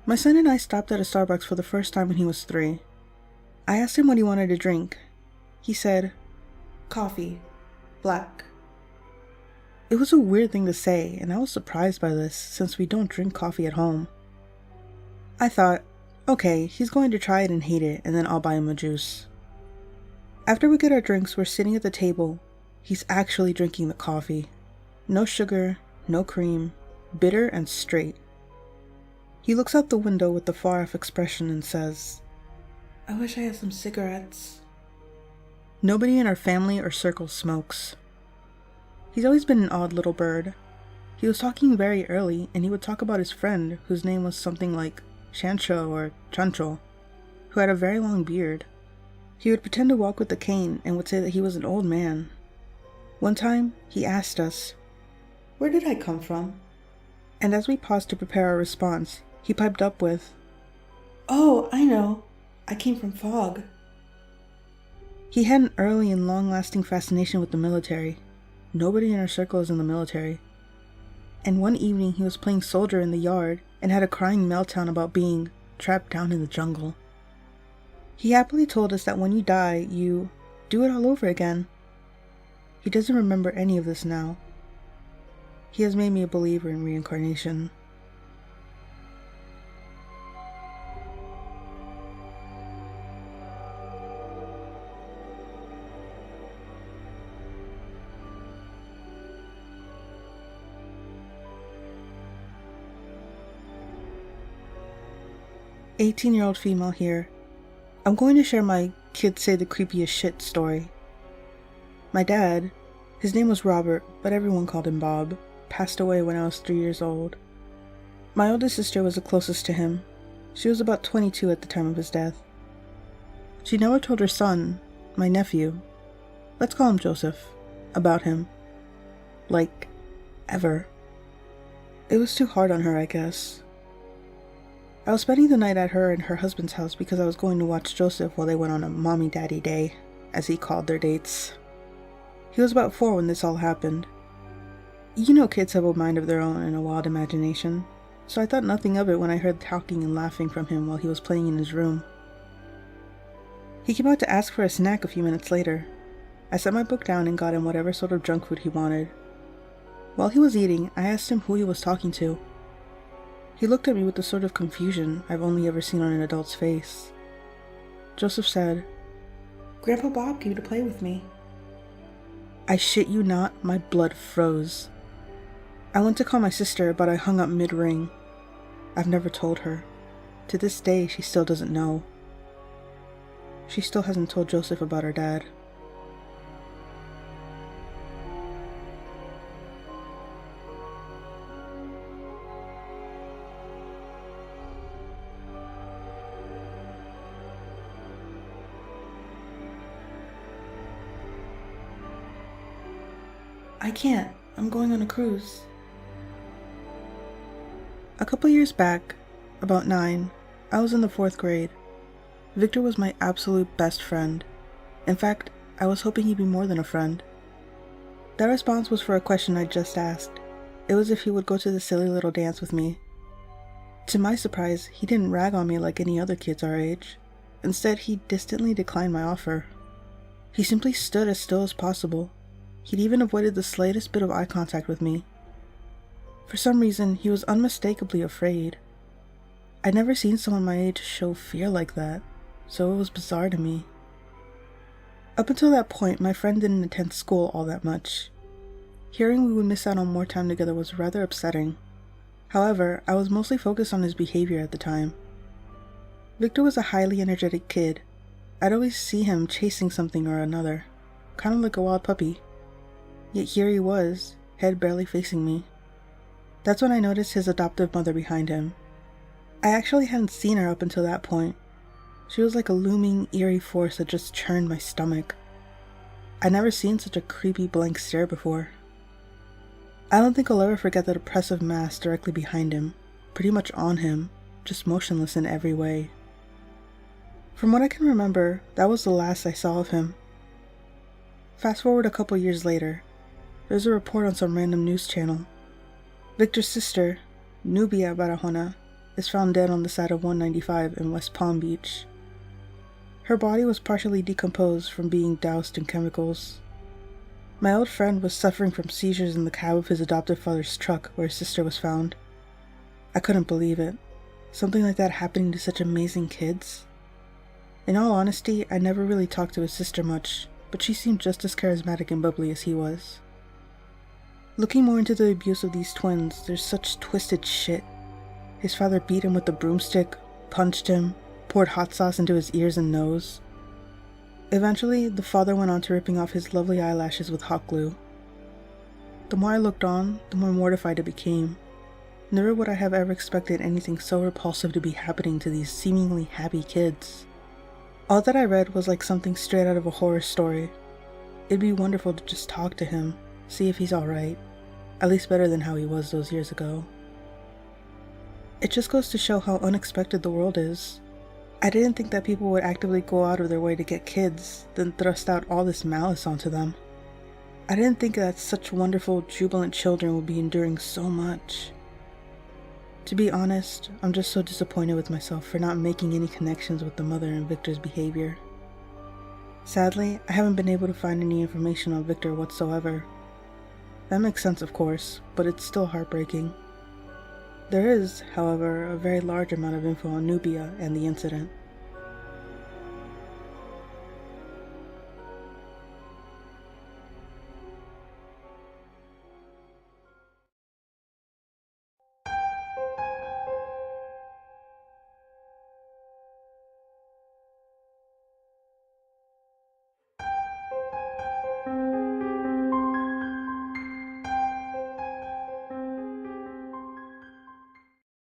My son and I stopped at a Starbucks for the first time when he was 3. I asked him what he wanted to drink. He said, "Coffee. Black." It was a weird thing to say, and I was surprised by this since we don't drink coffee at home. I thought, okay, he's going to try it and hate it, and then I'll buy him a juice. After we get our drinks, we're sitting at the table. He's actually drinking the coffee. No sugar, no cream, bitter and straight. He looks out the window with the far-off expression and says, "I wish I had some cigarettes." Nobody in our family or circle smokes. He's always been an odd little bird. He was talking very early, and he would talk about his friend, whose name was something like Shancho or Chancho, who had a very long beard. He would pretend to walk with a cane and would say that he was an old man. One time, he asked us, "Where did I come from?" And as we paused to prepare our response, he piped up with, "Oh, I know. I came from Fog." He had an early and long-lasting fascination with the military. Nobody in our circle is in the military. And one evening he was playing soldier in the yard and had a crying meltdown about being trapped down in the jungle. He happily told us that when you die, you do it all over again. He doesn't remember any of this now. He has made me a believer in reincarnation. "18-year-old female here. I'm going to share my kids say the creepiest shit story. My dad, his name was Robert, but everyone called him Bob, passed away when I was 3 years old. My oldest sister was the closest to him. She was about 22 at the time of his death. She never told her son, my nephew, let's call him Joseph, about him. Like, ever. It was too hard on her, I guess. I was spending the night at her and her husband's house because I was going to watch Joseph while they went on a mommy-daddy day, as he called their dates. He was about 4 when this all happened. You know kids have a mind of their own and a wild imagination, so I thought nothing of it when I heard talking and laughing from him while he was playing in his room. He came out to ask for a snack a few minutes later. I set my book down and got him whatever sort of junk food he wanted. While he was eating, I asked him who he was talking to. He looked at me with the sort of confusion I've only ever seen on an adult's face. Joseph said, "Grandpa Bob came to play with me." I shit you not, my blood froze. I went to call my sister, but I hung up mid-ring. I've never told her. To this day, she still doesn't know. She still hasn't told Joseph about her dad. I can't. I'm going on a cruise. A couple years back, about 9, I was in the 4th grade. Victor was my absolute best friend. In fact, I was hoping he'd be more than a friend. That response was for a question I just asked. It was if he would go to the silly little dance with me. To my surprise, he didn't rag on me like any other kids our age. Instead, he distantly declined my offer. He simply stood as still as possible. He'd even avoided the slightest bit of eye contact with me. For some reason, he was unmistakably afraid. I'd never seen someone my age show fear like that, so it was bizarre to me. Up until that point, my friend didn't attend school all that much. Hearing we would miss out on more time together was rather upsetting. However, I was mostly focused on his behavior at the time. Victor was a highly energetic kid. I'd always see him chasing something or another, kind of like a wild puppy. Yet here he was, head barely facing me. That's when I noticed his adoptive mother behind him. I actually hadn't seen her up until that point. She was like a looming, eerie force that just churned my stomach. I'd never seen such a creepy blank stare before. I don't think I'll ever forget that oppressive mass directly behind him, pretty much on him, just motionless in every way. From what I can remember, that was the last I saw of him. Fast forward a couple years later. There's a report on some random news channel. Victor's sister, Nubia Barahona, is found dead on the side of 195 in West Palm Beach. Her body was partially decomposed from being doused in chemicals. My old friend was suffering from seizures in the cab of his adoptive father's truck where his sister was found. I couldn't believe it. Something like that happening to such amazing kids. In all honesty, I never really talked to his sister much, but she seemed just as charismatic and bubbly as he was. Looking more into the abuse of these twins, there's such twisted shit. His father beat him with a broomstick, punched him, poured hot sauce into his ears and nose. Eventually, the father went on to ripping off his lovely eyelashes with hot glue. The more I looked on, the more mortified I became. Never would I have ever expected anything so repulsive to be happening to these seemingly happy kids. All that I read was like something straight out of a horror story. It'd be wonderful to just talk to him, see if he's alright, at least better than how he was those years ago. It just goes to show how unexpected the world is. I didn't think that people would actively go out of their way to get kids, then thrust out all this malice onto them. I didn't think that such wonderful, jubilant children would be enduring so much. To be honest, I'm just so disappointed with myself for not making any connections with the mother and Victor's behavior. Sadly, I haven't been able to find any information on Victor whatsoever. That makes sense, of course, but it's still heartbreaking. There is, however, a very large amount of info on Nubia and the incident.